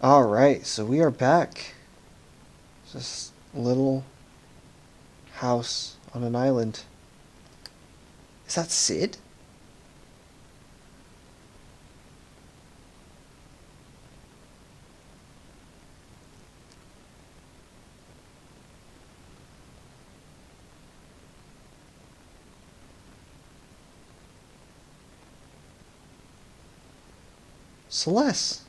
Alright, so we are back. This little house on an island. Is that Sid? Celeste.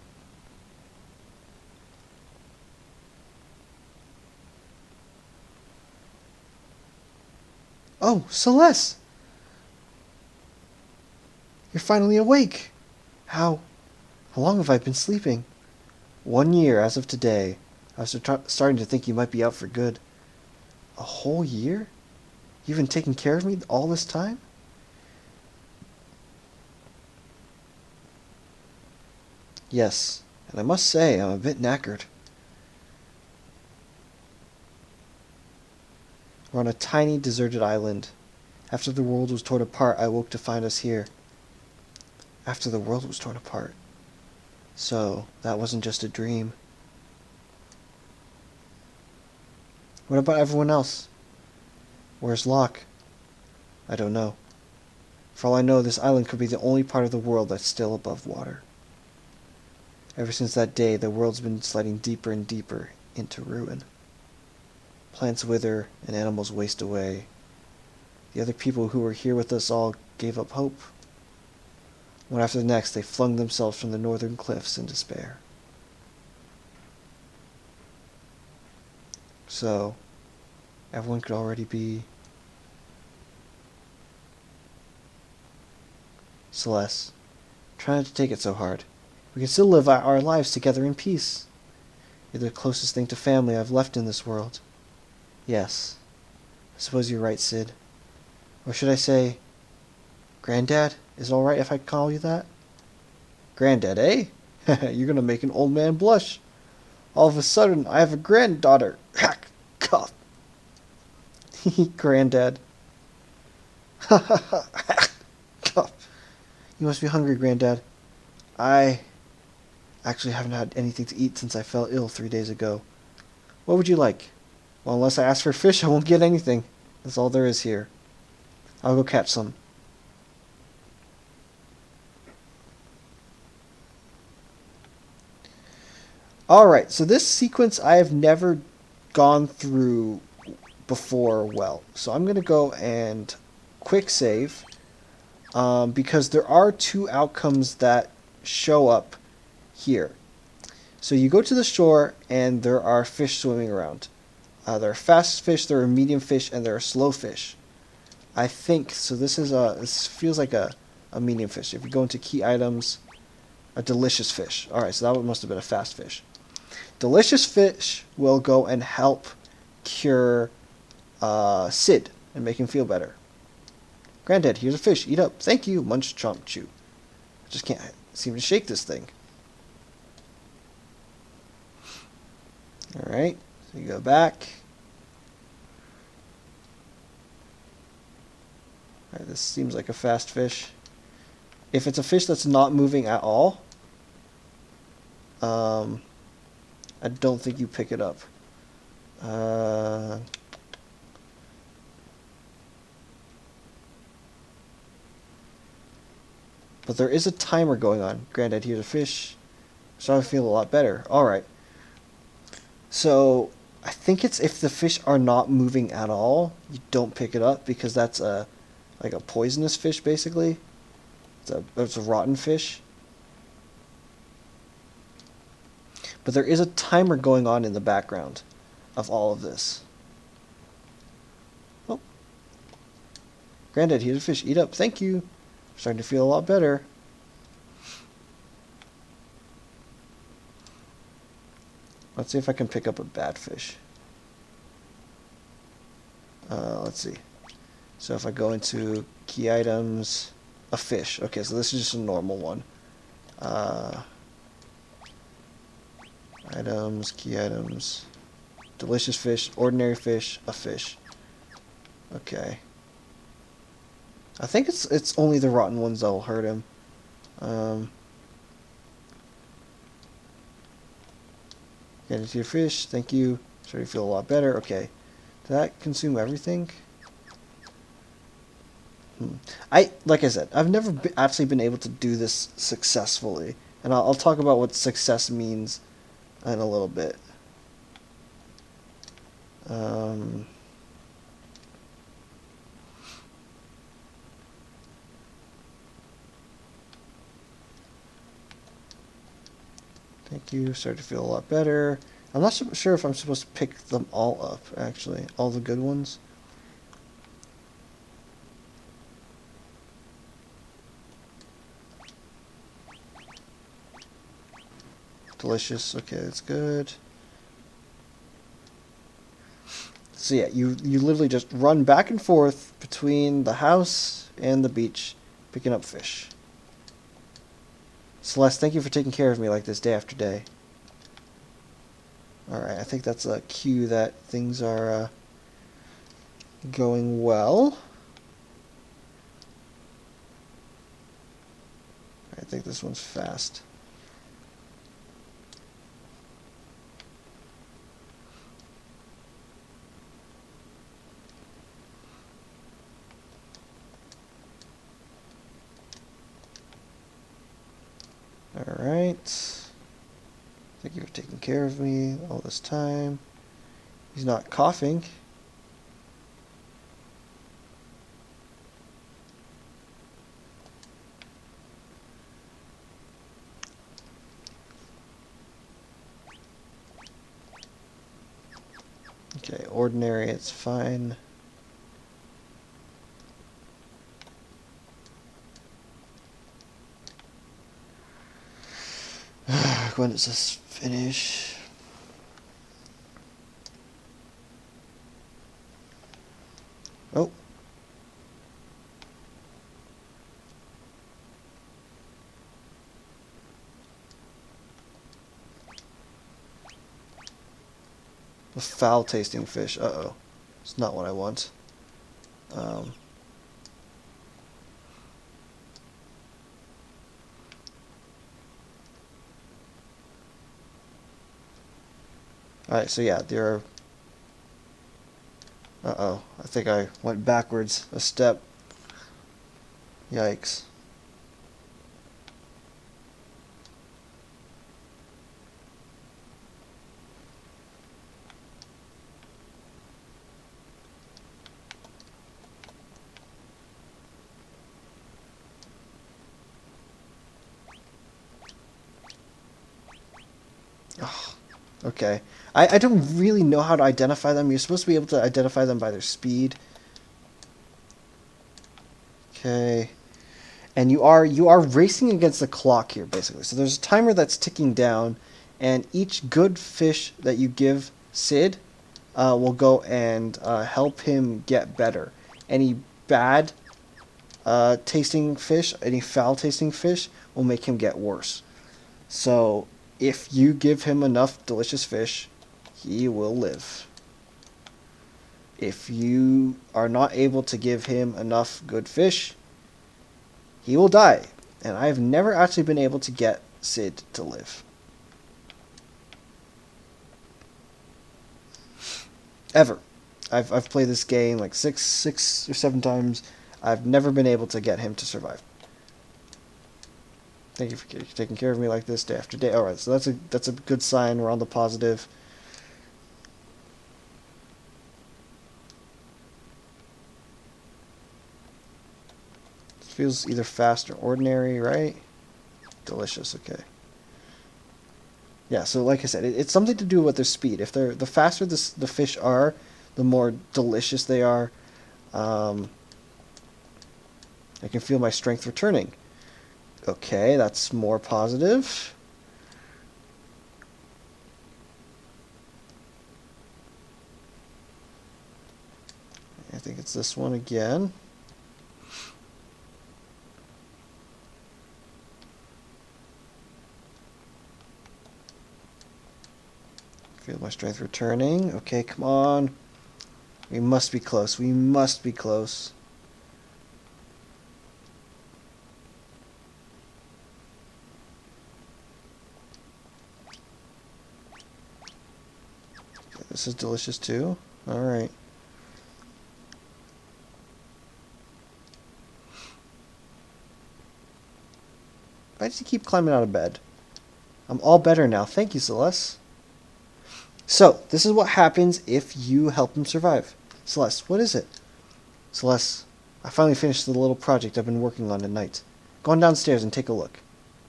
Oh, Celeste! You're finally awake! How long have I been sleeping? 1 year as of today. I was starting to think you might be out for good. A whole year? You've been taking care of me all this time? Yes, and I must say I'm a bit knackered. We're on a tiny, deserted island. After the world was torn apart, I woke to find us here. After the world was torn apart. So, that wasn't just a dream. What about everyone else? Where's Locke? I don't know. For all I know, this island could be the only part of the world that's still above water. Ever since that day, the world's been sliding deeper and deeper into ruin. Plants wither and animals waste away. The other people who were here with us all gave up hope. One after the next, they flung themselves from the northern cliffs in despair. So, everyone could already be... Celeste, try not to take it so hard. We can still live our lives together in peace. You're the closest thing to family I've left in this world. Yes, I suppose you're right, Sid. Or should I say, Granddad? Is it alright if I call you that? Granddad, eh? You're gonna make an old man blush. All of a sudden, I have a granddaughter. Hack! Cough. Granddad. Cough. You must be hungry, Granddad. I actually haven't had anything to eat since I fell ill 3 days ago. What would you like? Well, unless I ask for fish, I won't get anything. That's all there is here. I'll go catch some. Alright, so this sequence I have never gone through before well. So I'm going to go and quick save. Because there are two outcomes that show up here. So you go to the shore and there are fish swimming around. There are fast fish, there are medium fish, and there are slow fish. I think, so this feels like a medium fish. If you go into key items, a delicious fish. Alright, so that one must have been a fast fish. Delicious fish will go and help cure Sid and make him feel better. Granddad, here's a fish. Eat up. Thank you. Munch, chomp, chew. I just can't seem to shake this thing. Alright, so you go back. Alright, this seems like a fast fish. If it's a fish that's not moving at all, I don't think you pick it up. But there is a timer going on. Granddad, here's a fish. So I feel a lot better. Alright. So, I think it's if the fish are not moving at all, you don't pick it up because that's like a poisonous fish, basically. It's a rotten fish. But there is a timer going on in the background of all of this. Oh. Granddad, here's a fish. Eat up. Thank you. I'm starting to feel a lot better. Let's see if I can pick up a bad fish. Let's see. So if I go into key items, a fish. Okay, so this is just a normal one. Items, key items, delicious fish, ordinary fish, a fish. Okay. I think it's only the rotten ones that will hurt him. Get into your fish. Thank you. Starting to feel a lot better. Okay. Did that consume everything? Like I said, I've never actually been able to do this successfully. And I'll talk about what success means in a little bit. Thank you. Starting to feel a lot better. I'm not sure if I'm supposed to pick them all up, actually. All the good ones. Delicious. Okay, that's good. So yeah, you literally just run back and forth between the house and the beach, picking up fish. Celeste, thank you for taking care of me like this day after day. Alright, I think that's a cue that things are going well. I think this one's fast. Alright. Thank you for taking care of me all this time. He's not coughing. Okay, ordinary, it's fine. When does this finish? Oh. A foul tasting fish. Uh-oh. It's not what I want. Alright, so yeah, there are... Uh-oh. I think I went backwards a step. Yikes. Oh, okay. I don't really know how to identify them. You're supposed to be able to identify them by their speed. Okay. And you are racing against the clock here, basically. So there's a timer that's ticking down, and each good fish that you give Sid will go and help him get better. Any bad tasting fish, any foul tasting fish, will make him get worse. So if you give him enough delicious fish, he will live. If you are not able to give him enough good fish, he will die. And I've never actually been able to get Sid to live. Ever. I've played this game like six or seven times. I've never been able to get him to survive. Thank you for taking care of me like this day after day. Alright, so that's a good sign. We're on the positive. It feels either fast or ordinary, right? Delicious, okay. Yeah, so like I said, it's something to do with their speed. If they're the faster the fish are, the more delicious they are. I can feel my strength returning. Okay, that's more positive. I think it's this one again. Feel my strength returning. Okay, come on. We must be close. We must be close. this is delicious too. Alright. Why does he keep climbing out of bed? I'm all better now. Thank you, Celeste. So, this is what happens if you help him survive. Celeste, what is it? Celeste, I finally finished the little project I've been working on tonight. Go on downstairs and take a look.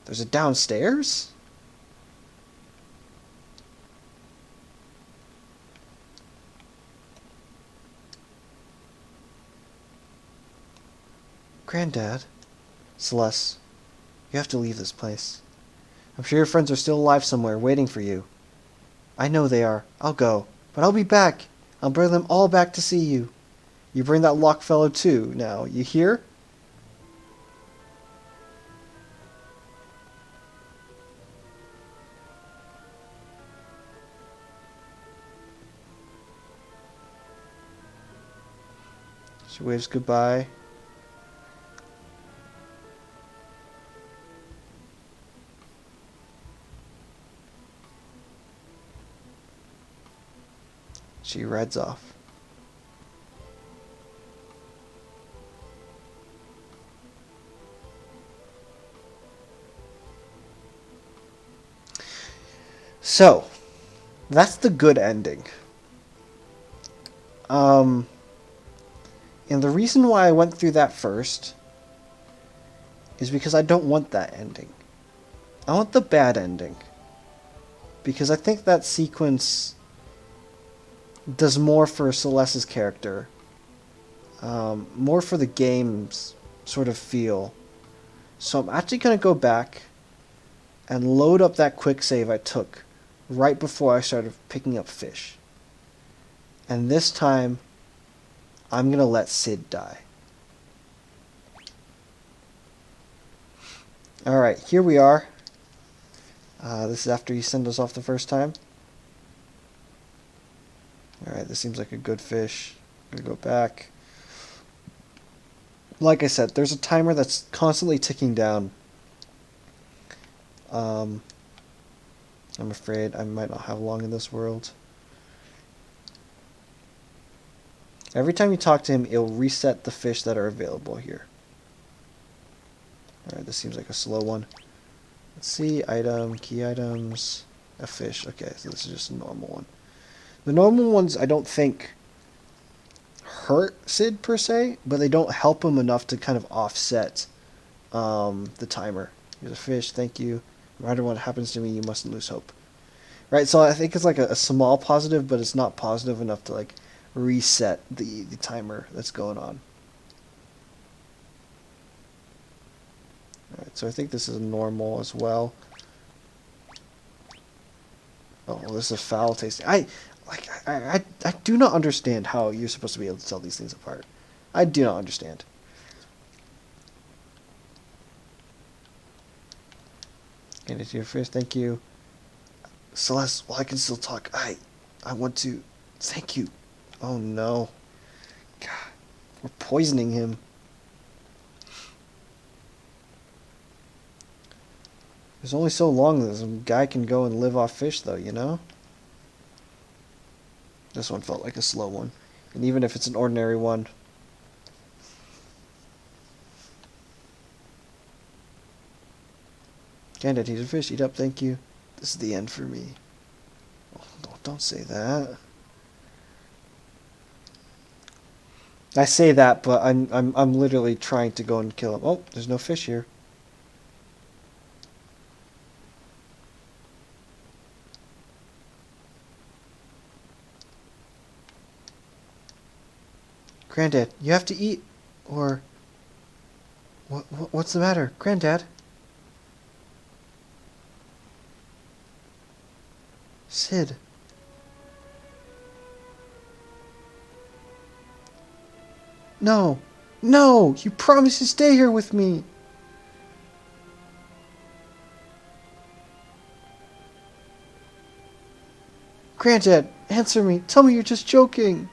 There's a downstairs? Granddad? Celeste, you have to leave this place. I'm sure your friends are still alive somewhere, waiting for you. I know they are. I'll go. But I'll be back. I'll bring them all back to see you. You bring that Locke fellow too, now. You hear? She waves goodbye. She rides off. So, that's the good ending. And the reason why I went through that first is because I don't want that ending. I want the bad ending. Because I think that sequence does more for Celeste's character. More for the game's sort of feel. So I'm actually going to go back and load up that quick save I took right before I started picking up fish. And this time, I'm going to let Sid die. Alright, here we are. This is after he sent us off the first time. Alright, this seems like a good fish. I'm going to go back. Like I said, there's a timer that's constantly ticking down. I'm afraid I might not have long in this world. Every time you talk to him, it'll reset the fish that are available here. Alright, this seems like a slow one. Let's see, item, key items, a fish. Okay, so this is just a normal one. The normal ones I don't think hurt Sid per se, but they don't help him enough to kind of offset the timer. Here's a fish, thank you. No matter what happens to me, you mustn't lose hope. Right, so I think it's like a small positive, but it's not positive enough to like reset the timer that's going on. Alright, so I think this is normal as well. Oh, well, this is foul tasting. I do not understand how you're supposed to be able to tell these things apart. I do not understand. Get it to your fish, thank you. Celeste, while I can still talk, I want to thank you. Oh no. God, we're poisoning him. There's only so long that some guy can go and live off fish though, you know? This one felt like a slow one. And even if it's an ordinary one. Candid, he's a fish, eat up, thank you. This is the end for me. Oh, don't say that. I say that, but I'm literally trying to go and kill him. Oh, there's no fish here. Granddad, you have to eat, or what's the matter, Granddad? Sid. No, no, you promised to stay here with me. Granddad, answer me. Tell me you're just joking.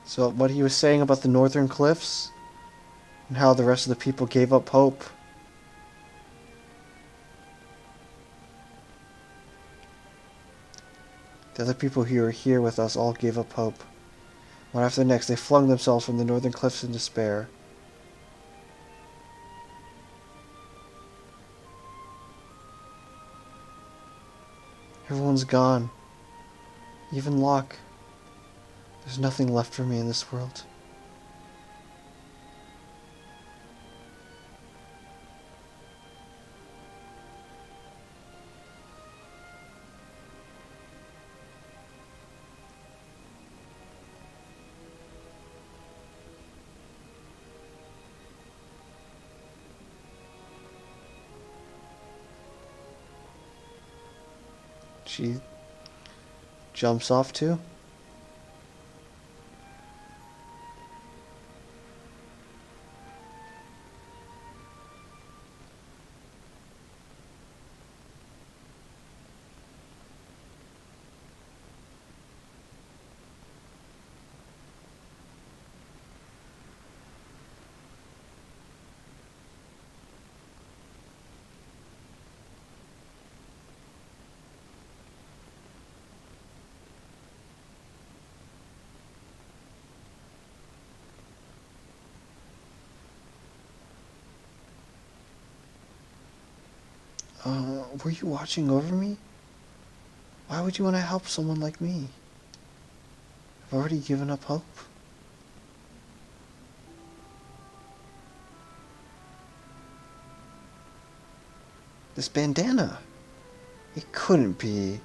So what he was saying about the northern cliffs? and how the rest of the people gave up hope. The other people who were here with us all gave up hope. One after the next, they flung themselves from the northern cliffs in despair. Everyone's gone. Even Locke. There's nothing left for me in this world. She jumps off too. Were you watching over me? Why would you want to help someone like me? I've already given up hope. This bandana. It couldn't be.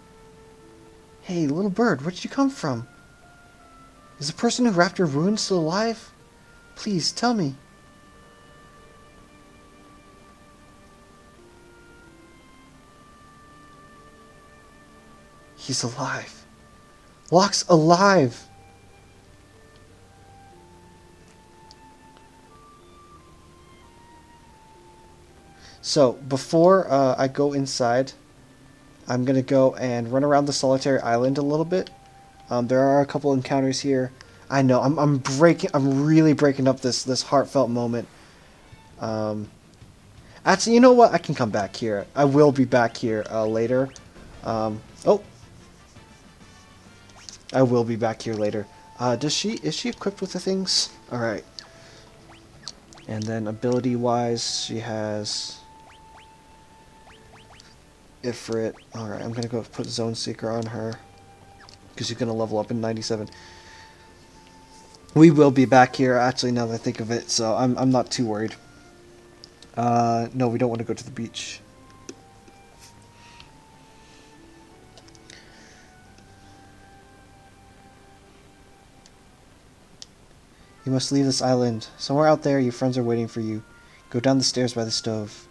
Hey, little bird, where did you come from? Is the person who wrapped your wound still alive? Please, tell me. He's alive. Locke's alive! So, before I go inside, I'm going to go and run around the solitary island a little bit. There are a couple encounters here. I know, I'm really breaking up this heartfelt moment. Actually, you know what? I can come back here. I will be back here later. Oh. I will be back here later. Is she equipped with the things? Alright. And then ability-wise, she has Ifrit. Alright, I'm gonna go put Zone Seeker on her, because she's gonna level up in 97. We will be back here, actually, now that I think of it, so I'm not too worried. No, we don't want to go to the beach. You must leave this island. Somewhere out there, your friends are waiting for you. Go down the stairs by the stove.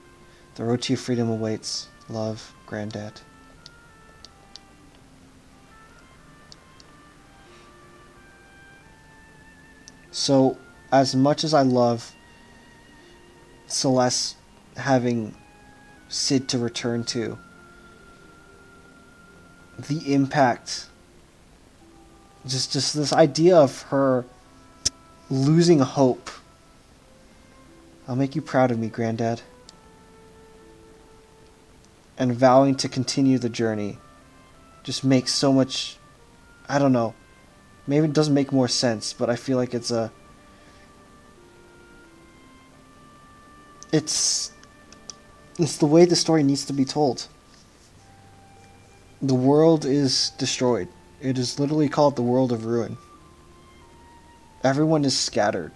The road to your freedom awaits. Love, Granddad. So, as much as I love Celeste having Sid to return to, the impact, just this idea of her losing hope. I'll make you proud of me, Granddad. And vowing to continue the journey just makes so much, I don't know, maybe it doesn't make more sense, but I feel like it's the way the story needs to be told. The world is destroyed. It is literally called the World of Ruin. Everyone is scattered.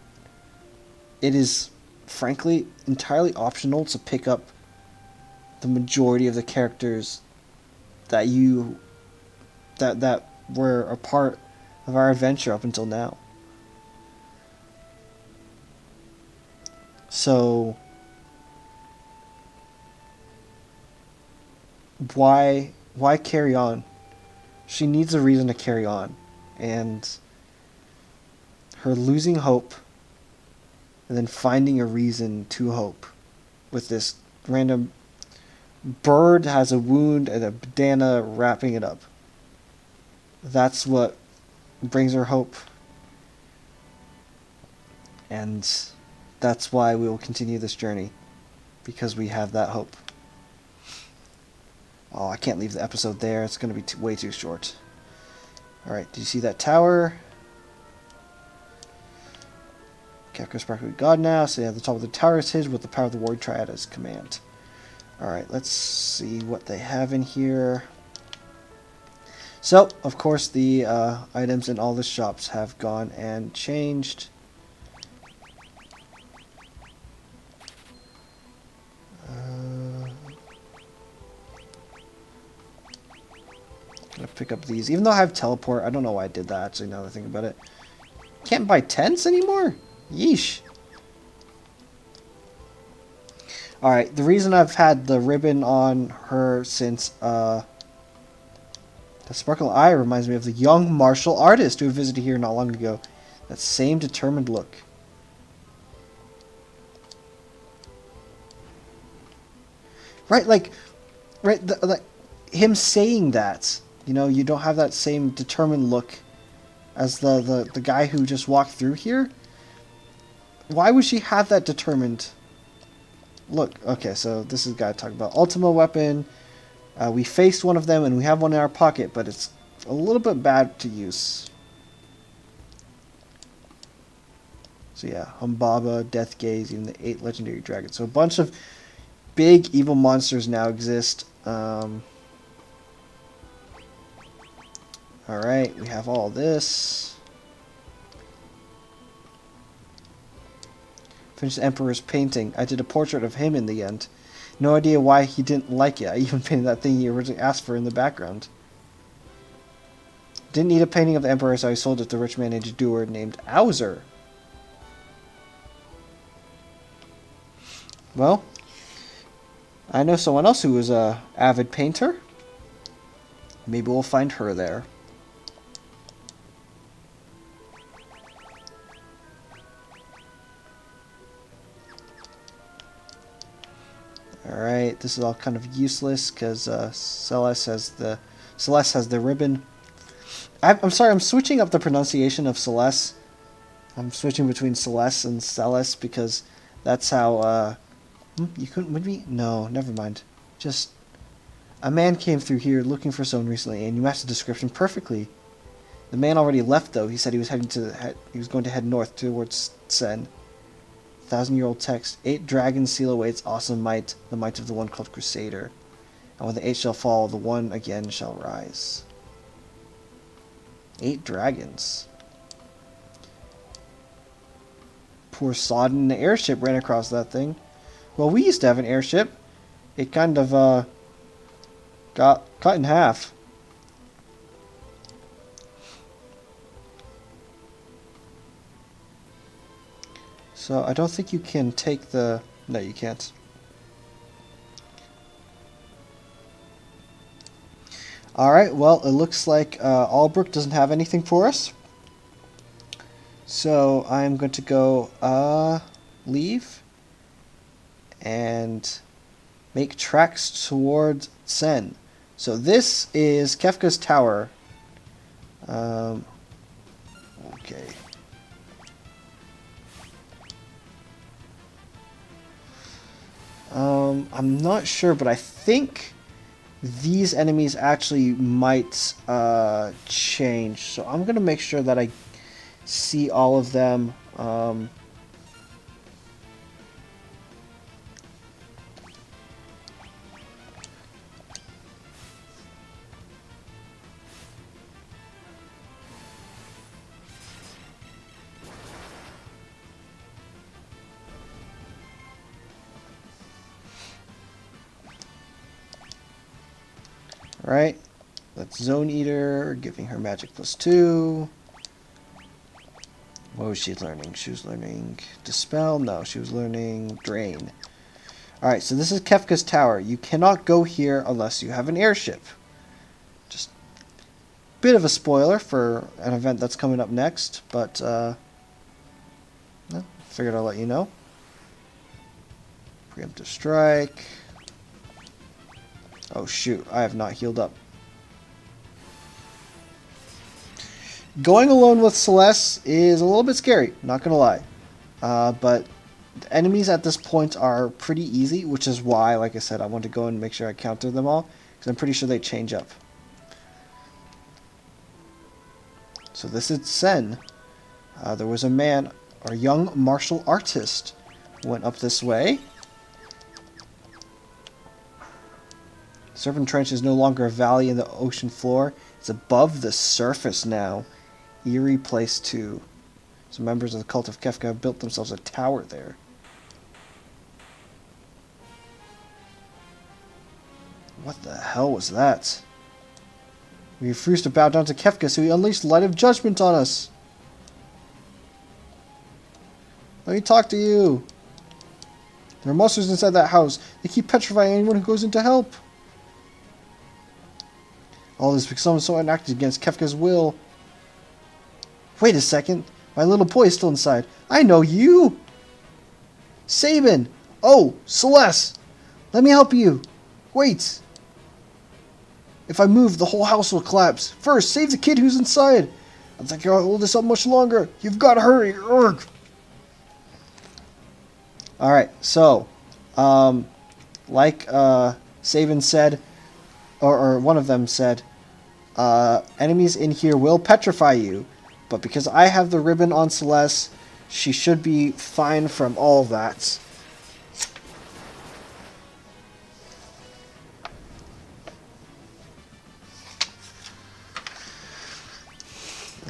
It is, frankly, entirely optional to pick up the majority of the characters that were a part of our adventure up until now. So why carry on? She needs a reason to carry on, and her losing hope and then finding a reason to hope with this random bird has a wound and a bandana wrapping it up. That's what brings her hope. And that's why we will continue this journey. Because we have that hope. Oh, I can't leave the episode there. It's going to be way too short. Alright, do you see that tower? Kefka Sparkly God now. So yeah, the top of the tower is his with the power of the Ward Triad as command. Alright, let's see what they have in here. So, of course, the items in all the shops have gone and changed. Gonna pick up these. Even though I have teleport, I don't know why I did that, actually, now that I think about it. Can't buy tents anymore? Yeesh. Alright, the reason I've had the ribbon on her since, the sparkle eye reminds me of the young martial artist who visited here not long ago. That same determined look. Right, like him saying that, you know, you don't have that same determined look as the guy who just walked through here. Why would she have that determined look? Okay, so this is the guy talking about Ultima Weapon. We faced one of them and we have one in our pocket, but it's a little bit bad to use. So yeah, Humbaba, Death Gaze, even the 8 legendary dragons. So a bunch of big evil monsters now exist. Alright, we have all this. Finished the Emperor's painting. I did a portrait of him in the end. No idea why he didn't like it. I even painted that thing he originally asked for in the background. Didn't need a painting of the Emperor, so I sold it to a rich man named Doer named Auser. Well, I know someone else who is an avid painter. Maybe we'll find her there. Alright, this is all kind of useless because Celeste has the ribbon. I'm sorry, I'm switching up the pronunciation of Celeste. I'm switching between Celeste and Celeste because that's how, you couldn't, would we? No, never mind. Just, a man came through here looking for someone recently and you matched the description perfectly. The man already left though. He said he was he was going to head north towards Sen. 1,000-year-old text. 8 dragons seal awaits awesome might, the might of the one called Crusader. And when the 8 shall fall, the one again shall rise. 8 dragons. Poor Sodden, the airship ran across that thing. Well, we used to have an airship. It kind of got cut in half. So I don't think you can take the... No, you can't. Alright, well, it looks like Albrook doesn't have anything for us. So I'm going to go leave and make tracks towards Sen. So this is Kefka's tower. Okay. I'm not sure, but I think these enemies actually might change. So I'm going to make sure that I see all of them. Right, that's Zone Eater, giving her magic +2. What was she learning? She was learning Dispel? No, she was learning Drain. Alright, so this is Kefka's tower. You cannot go here unless you have an airship. Just a bit of a spoiler for an event that's coming up next, but no, figured I'll let you know. Preemptive Strike. Oh shoot, I have not healed up. Going alone with Celeste is a little bit scary, not gonna lie. But The enemies at this point are pretty easy, which is why, like I said, I want to go and make sure I counter them all, because I'm pretty sure they change up. So this is Sen. There was a man, or young martial artist, went up this way. Serpent Trench is no longer a valley in the ocean floor. It's above the surface now. Eerie place too. Some members of the cult of Kefka have built themselves a tower there. What the hell was that? We refused to bow down to Kefka, so he unleashed light of judgment on us. Let me talk to you. There are monsters inside that house. They keep petrifying anyone who goes in to help. All this because someone so enacted against Kefka's will. Wait a second. My little boy is still inside. I know you! Sabin! Oh, Celeste! Let me help you! Wait! If I move, the whole house will collapse. First, save the kid who's inside! I don't think I'll hold this up much longer. You've got to hurry! Urgh! Alright, so, like Sabin said, or one of them said, enemies in here will petrify you, but because I have the ribbon on Celeste, she should be fine from all that.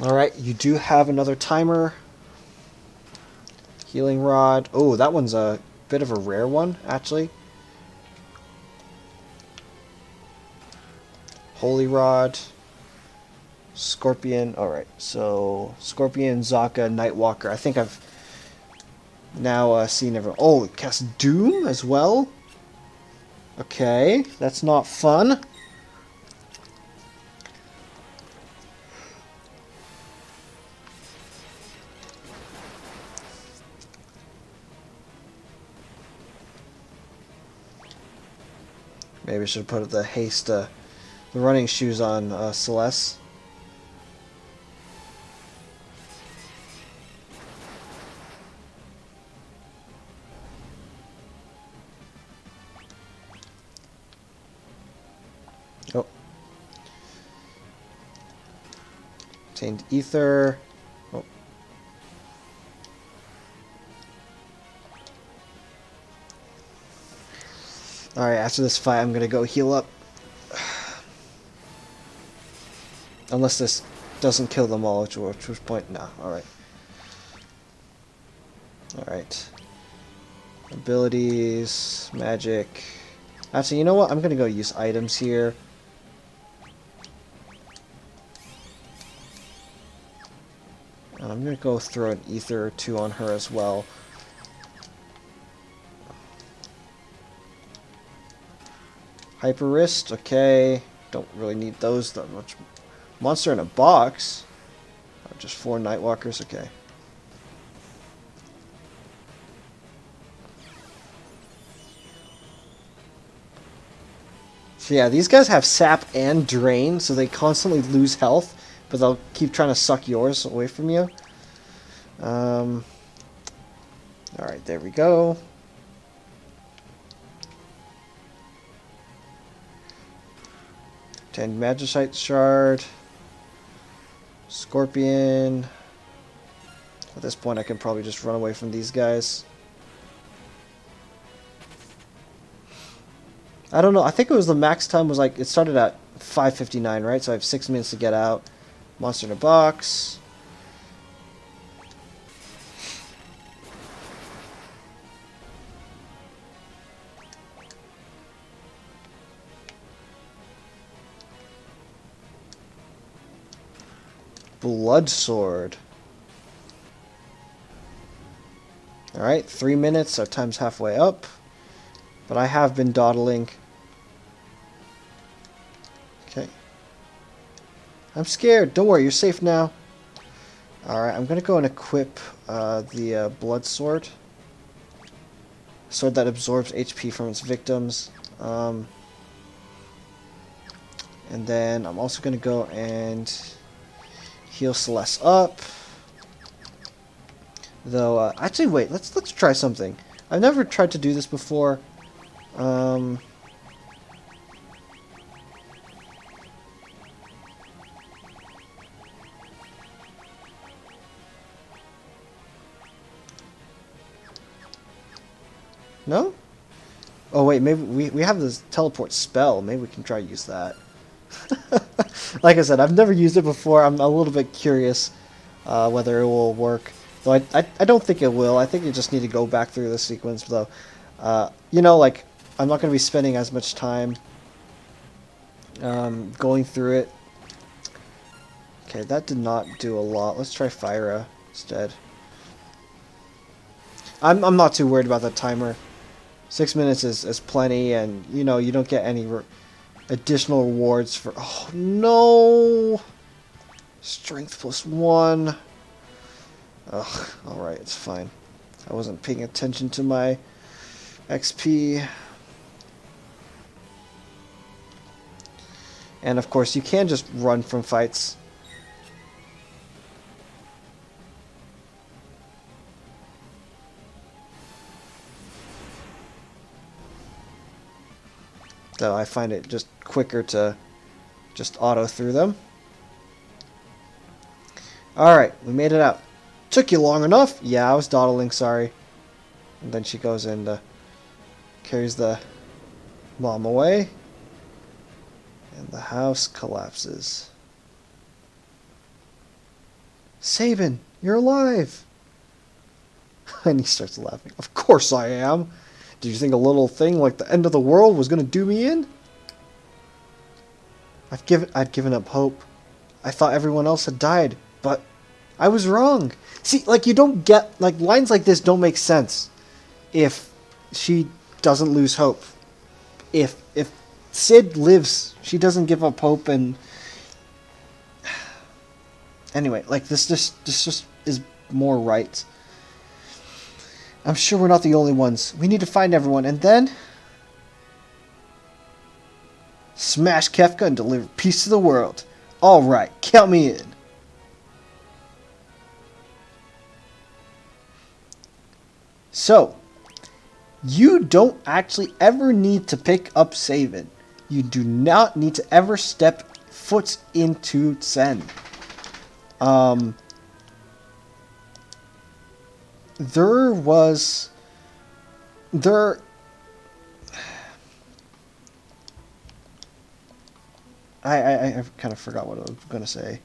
Alright, you do have another timer. Healing Rod. Oh, that one's a bit of a rare one, actually. Holy Rod. Scorpion. Alright, so Scorpion, Zaka, Nightwalker. I think I've now seen everyone. Oh, it casts Doom as well? Okay, that's not fun. Maybe I should put the haste, the running shoes on Celeste. Oh. Obtained ether. Oh. Alright, after this fight, I'm gonna go heal up. Unless this doesn't kill them all, which point, no. Alright. Alright. Abilities, magic. Actually, you know what? I'm gonna go use items here. And I'm gonna go throw an ether or two on her as well. Hyper wrist, okay. Don't really need those that much. Monster in a box. Oh, just 4 Nightwalkers, okay. So yeah, these guys have sap and drain, so they constantly lose health, but they'll keep trying to suck yours away from you. Alright, there we go. Ten Magicite Shard. Scorpion. At this point I can probably just run away from these guys. I don't know, I think it was the max time was like, it started at 5:59, right? So I have 6 minutes to get out. Monster in a box. Blood Sword. Alright, 3 minutes, our time's halfway up. But I have been dawdling. Okay. I'm scared. Don't worry, you're safe now. Alright, I'm gonna go and equip the Blood Sword. Sword that absorbs HP from its victims. And then I'm also gonna go and heal Celeste up. Though, actually, wait. Let's try something. I've never tried to do this before. Um, no? Oh wait, maybe we have this teleport spell. Maybe we can try to use that. Like I said, I've never used it before. I'm a little bit curious whether it will work. Though I don't think it will. I think you just need to go back through the sequence, though. You know, like, I'm not going to be spending as much time going through it. Okay, that did not do a lot. Let's try Fyra instead. I'm not too worried about the timer. 6 minutes is plenty, and, you know, you don't get any additional rewards for... Oh, no! Strength +1. Ugh, alright, it's fine. I wasn't paying attention to my XP. And, of course, you can just run from fights. So I find it just quicker to just auto through them. Alright, we made it out. Took you long enough. Yeah, I was dawdling, sorry. And then she goes and carries the mom away. And the house collapses. Sabin, you're alive! And he starts laughing. Of course I am! Did you think a little thing like the end of the world was going to do me in? I'd given up hope. I thought everyone else had died, but I was wrong. See, like, you don't get... Like, lines like this don't make sense if she doesn't lose hope. If Sid lives, she doesn't give up hope, and... Anyway, like, this just is more right. I'm sure we're not the only ones. We need to find everyone, and then... smash Kefka and deliver peace to the world. Alright, count me in. So, you don't actually ever need to pick up Sabin. You do not need to ever step foot into Sen. I kind of forgot what I was going to say.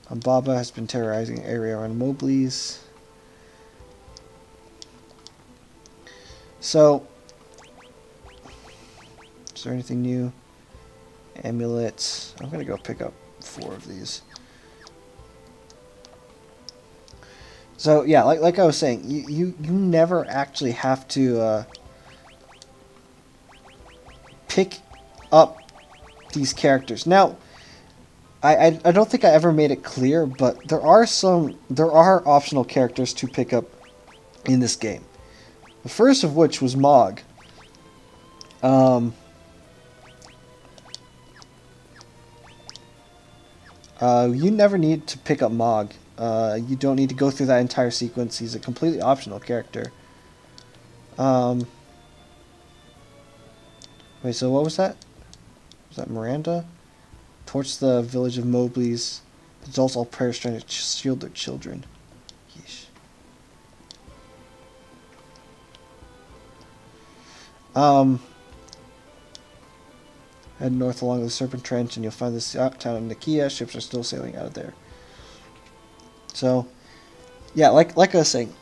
Baba has been terrorizing the area around Mobley's. So, is there anything new? Amulets. I'm going to go pick up 4 of these. So, yeah, like I was saying, you never actually have to pick up these characters. Now, I don't think I ever made it clear, but there are optional characters to pick up in this game. The first of which was Mog. You never need to pick up Mog. You don't need to go through that entire sequence. He's a completely optional character. Wait, so what was that? Was that Miranda? Torch the village of Mobley's. Adults all prayers trying to shield their children. Yeesh. Head north along the Serpent Trench and you'll find this town of Nakia. Ships are still sailing out of there. So, yeah, like I was saying,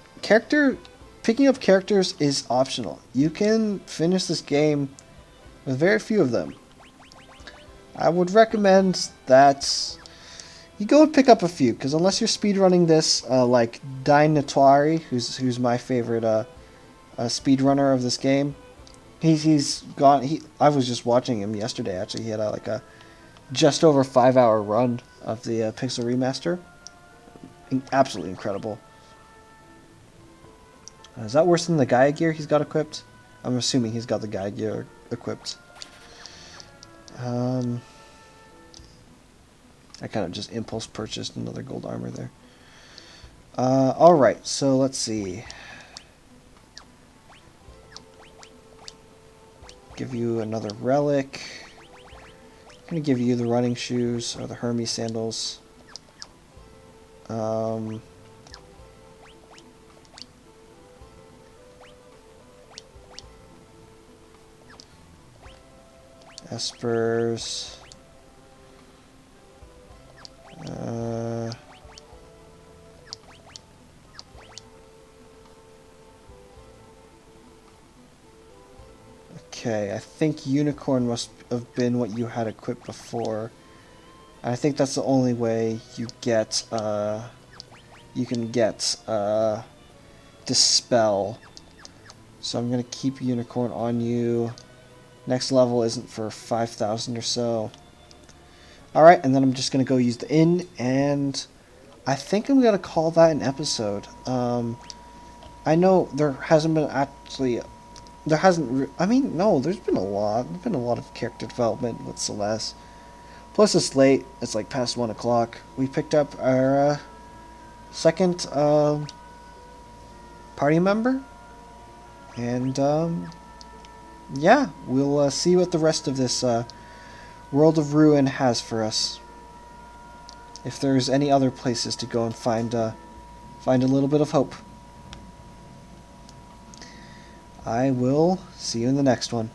picking up characters is optional. You can finish this game with very few of them. I would recommend that you go and pick up a few, because unless you're speedrunning this, like Dine Natwari, who's my favorite speedrunner of this game, he's gone. I was just watching him yesterday. Actually, he had a just over 5-hour run of the Pixel Remaster. Absolutely incredible. Is that worse than the Gaia gear he's got equipped? I'm assuming he's got the Gaia gear equipped. I kind of just impulse purchased another gold armor there. Alright, so let's see. Give you another relic. I'm gonna give you the running shoes, or the Hermes sandals. Espers. Okay, I think unicorn must have been what you had equipped before. I think that's the only way you get, you can get, dispel. So I'm gonna keep unicorn on you. Next level isn't for 5,000 or so. Alright, and then I'm just gonna go use the inn, and I think I'm gonna call that an episode. I know there hasn't been actually... There hasn't... I mean, no, there's been a lot. There's been a lot of character development with Celeste. Plus it's late. It's like past 1 o'clock. We picked up our second party member. And yeah, we'll see what the rest of this World of Ruin has for us. If there's any other places to go and find a little bit of hope. I will see you in the next one.